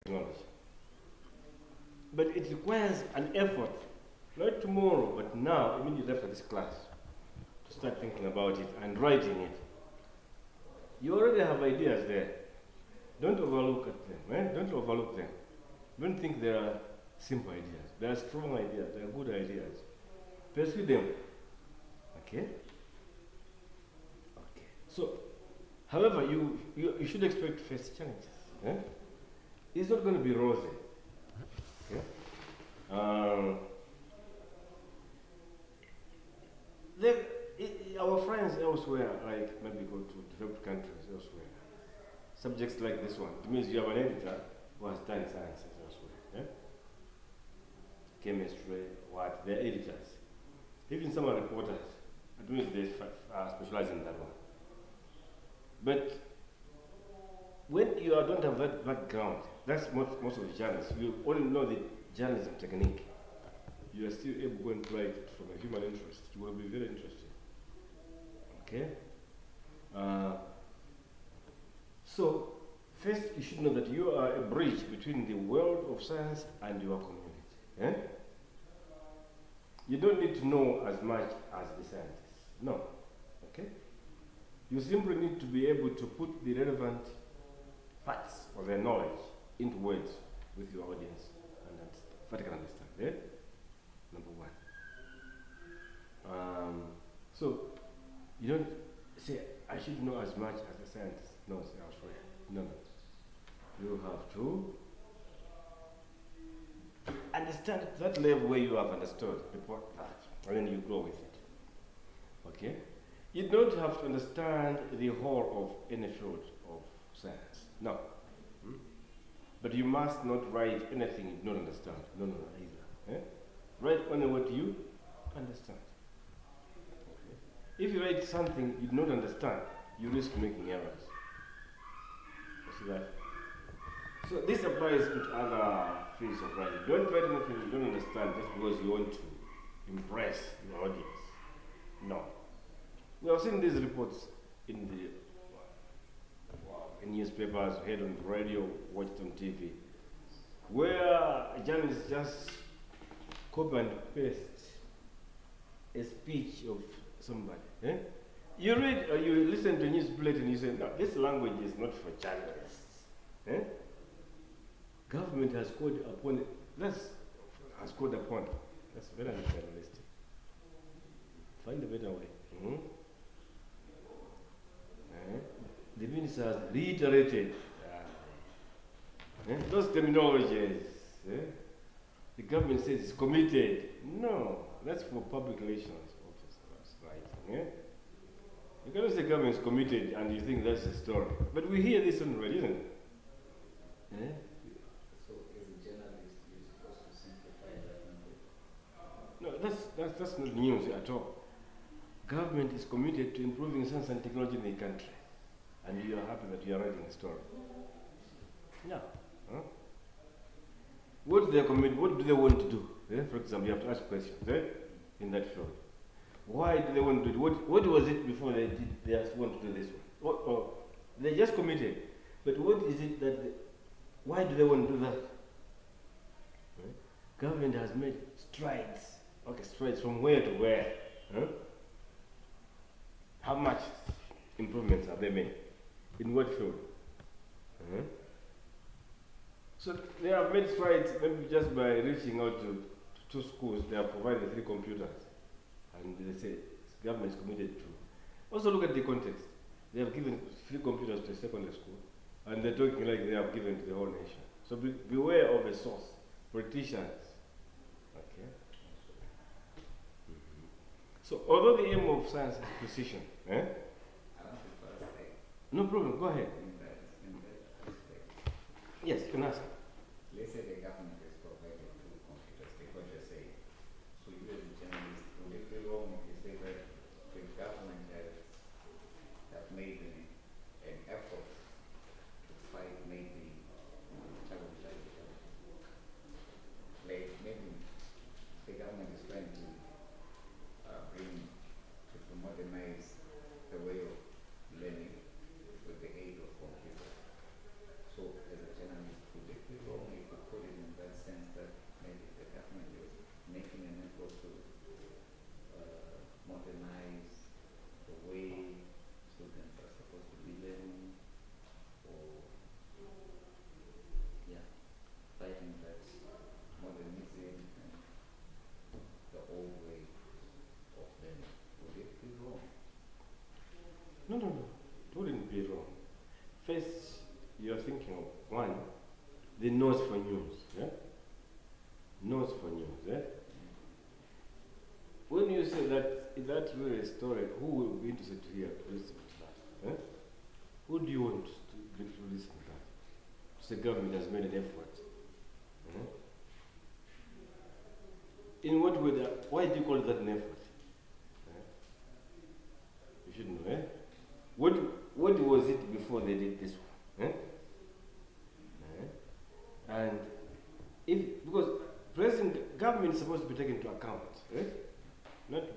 technology. But it requires an effort, not tomorrow, but now, immediately after this class, to start thinking about it and writing it. You already have ideas there. Don't overlook them. Don't overlook them. Don't think they are simple ideas. They are strong ideas. They are good ideas. Pursue them. Okay? Okay. So, however, you should expect to face challenges. Eh? It's not going to be rosy. Okay? Our friends elsewhere, like maybe go to developed countries elsewhere, subjects like this one, it means you have an editor who has done sciences elsewhere. Yeah? Chemistry, what, they're editors. Even some are reporters, it means they specialize in that one. But when you don't have that background, that's most of the journalists, you only know the journalism technique. You are still able to go and write it from a human interest. It will be very interesting. Okay? So, first you should know that you are a bridge between the world of science and your community. Eh? You don't need to know as much as the scientists. No. Okay? You simply need to be able to put the relevant facts or their knowledge into words with your audience and what can understand. Eh? Number one. So, you don't say, I should know as much as a scientist knows elsewhere. No. You have to understand that level where you have understood report that, and then you grow with it. Okay? You don't have to understand the whole of any field of science. No. But you must not write anything you don't understand. No, either. Eh? Write only what you understand. Okay. If you write something you do not understand, you risk making errors. You see that? So this applies to other fields of writing. Don't write anything you don't understand just because you want to impress your audience. No. We have seen these reports in the in newspapers, heard on the radio, watched on TV, where journalists just copy and paste a speech of somebody. Eh? You read or you listen to a news bulletin and you say, no, this language is not for journalists. Eh? Government has called upon it. That's very unjournalistic. Find a better way. Mm-hmm. The minister has reiterated those terminologies. The government says it's committed. No, that's for public relations officers, right? You cannot say government is committed and you think that's the story. But we hear this on the radio, isn't it? So, as a journalist, you're supposed to simplify that language? No, that's not news at all. Government is committed to improving science and technology in the country. And you are happy that you are writing a story. Yeah. Huh? What do they commit? What do they want to do? For example, you have to ask questions in that field. Why do they want to do it? What was it before they just want to do this one? They just committed. But what is it that why do they want to do that? Government has made strides. Okay, strides from where to where? How much improvements have they made? In what field? So they have made strides maybe just by reaching out to two schools. They have provided 3 computers. And they say government is committed to. Also look at the context. They have given 3 computers to a secondary school. And they're talking like they have given to the whole nation. So beware of a source. Politicians. Okay? So although the aim of science is precision, no problem, go ahead. Yes, you can ask. Let's say the government has provided 2 computers, the what you're saying. So you as a journalist, would it be wrong if you say that the government have made an effort to fight maybe challenges? Like maybe the government is trying to modernize the way of learning with the aid of computers. So as a journalist, would it be wrong the notes for news. Yeah? Notes for news. Yeah? When you say that that's really a story, who will be interested to hear listen to that? Eh? Who do you want to listen to that? So the government has made an effort. Eh? In what way? Why do you call that an effort? Eh? You should know. Eh? What was it before they did this one? Eh? Eh? And because present government is supposed to be taken into account. Eh? Not to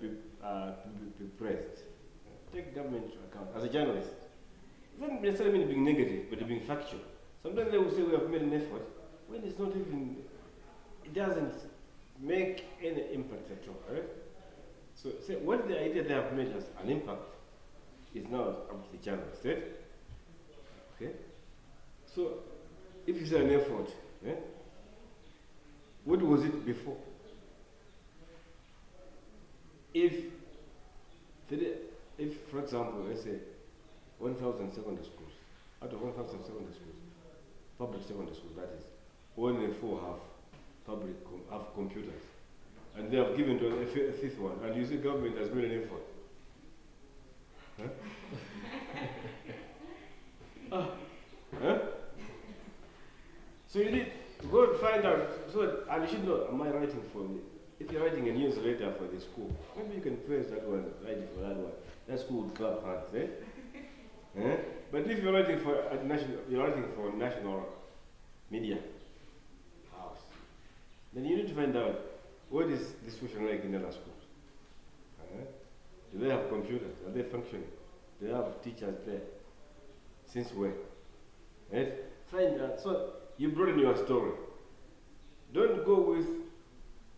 be praised. Take government into account. As a journalist, it doesn't necessarily mean being negative, but being factual. Sometimes they will say we have made an effort, when it's not even, it doesn't make any impact at all. Right? So what the idea they have made as an impact is now up to the journalist. Right? Okay? So if you say an effort, eh, what was it before? If, for example, let's say 1,000 secondary schools, out of 1,000 secondary schools, public secondary schools, that is, only 4 have computers, and they have given to a fifth one, and you see government has made an effort. Huh? Huh? So you need to go and find out. So, and you should know, am I writing for the, if you're writing a newsletter for the school, maybe you can praise that one, write it for that one. That school would clap hands, eh? Eh? But if you're writing for national media house, then you need to find out what is the situation like in other schools. Do they have computers? Are they functioning? Do they have teachers there? Since when? Right? Find out. So you broaden your story. Don't go with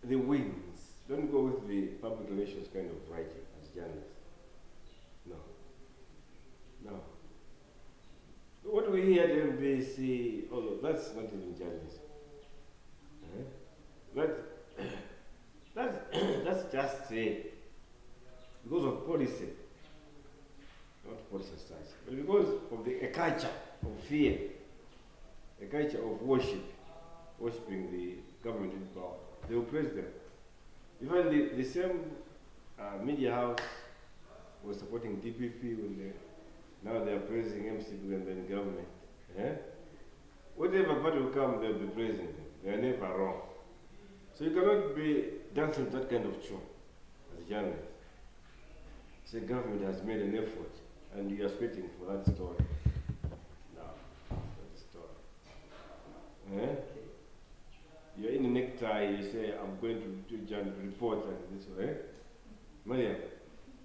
the wings. Don't go with the public relations kind of writing as journalists. No. No. What we hear at MBC, that's not even journalism. That's just because of policy, not policy as such, but because of a culture of fear, a culture of worshipping the government in power. They will praise them. Even the same media house was supporting DPP when now they are praising MCP and then government. Whatever party will come, they'll be praising them. They are never wrong. So you cannot be dancing that kind of tune as a journalist. Say government has made an effort and you are waiting for that story. No, that's the story. You're in a necktie, you say, I'm going to do a report and this way. Maria,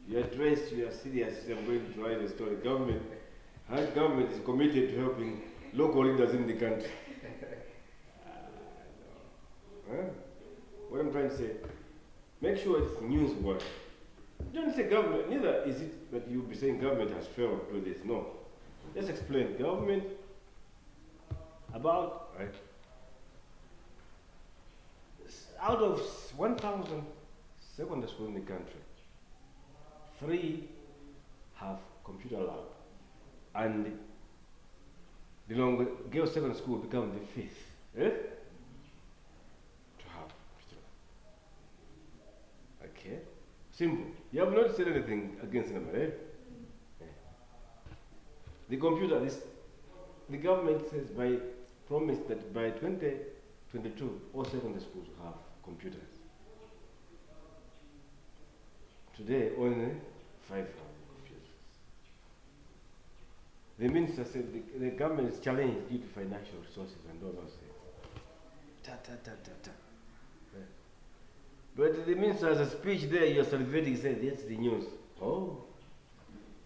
you are dressed, you are serious, you say, I'm going to write a story. Government is committed to helping local leaders in the country. What I'm trying to say, make sure it's newsworthy. Don't say government, neither is it that you'll be saying government has failed to do this. No. Let's explain. Government about, right? Out of 1,000 secondary schools in the country, 3 have computer lab. And the girls' secondary school will become the 5th. Eh? Okay, simple. You have not said anything against them, eh? Yeah. The computer, the government says promised that by 2022, all secondary schools will have computers. Today, only 5 have computers. The minister said the government is challenged due to financial resources and all those things. But the minister has a speech there, you're celebrating, he says, that's the news. Oh,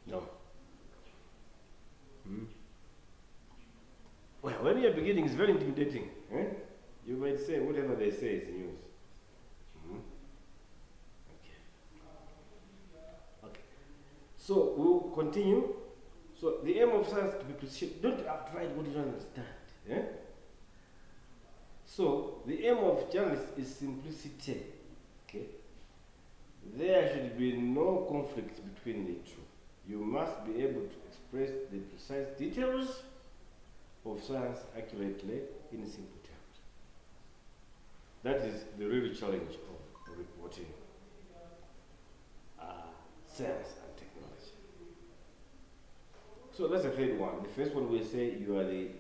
no. Well, when you're beginning, it's very intimidating. Eh? You might say whatever they say is news. Okay. So we'll continue. So the aim of science to be precision. Don't write what you don't understand. Eh? So the aim of journalists is simplicity. Okay? There should be no conflict between the two. You must be able to express the precise details of science accurately in simple terms. That is the real challenge of reporting science and technology. So that's the third one. The first one we say you are the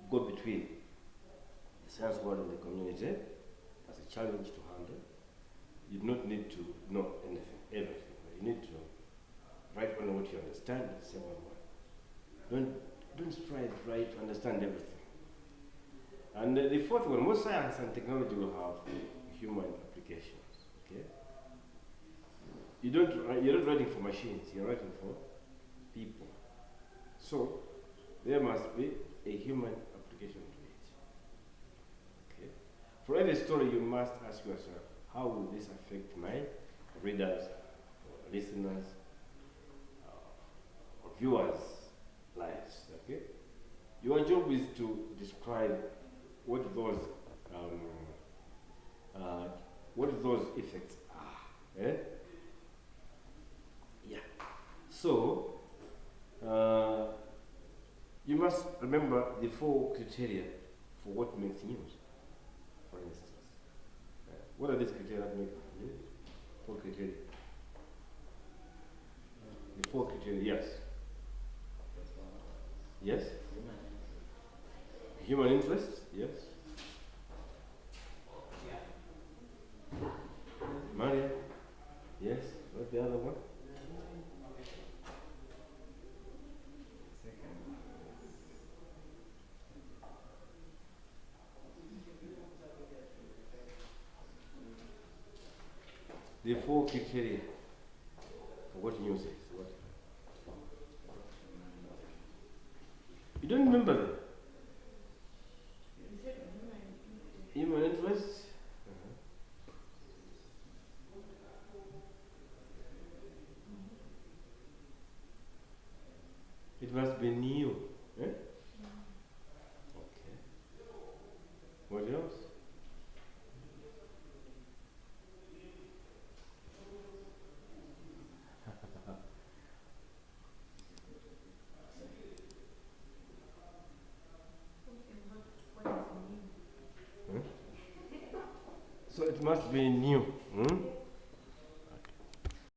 go-between the science world and the community. That's a challenge to handle. You do not need to know everything. You need to write on what you understand, say one word. Don't try to understand everything. And the fourth one, most science and technology will have human applications. Okay? You're not writing for machines, you're writing for people. So there must be a human application to it. Okay? For every story you must ask yourself, how will this affect my readers, or listeners, or viewers' lives? Okay? Your job is to describe what those effects are. Eh? Yeah. So you must remember the 4 criteria for what makes news. For instance, what are these criteria that make news? 4 criteria. The 4 criteria. Yes. Yes. Human interest. Yes. Money. Yes. What's the other one? The 4 criteria for what news is. What? You don't remember them? Human interest. It must be new. Eh? Okay. What else? So it must be new. Hmm?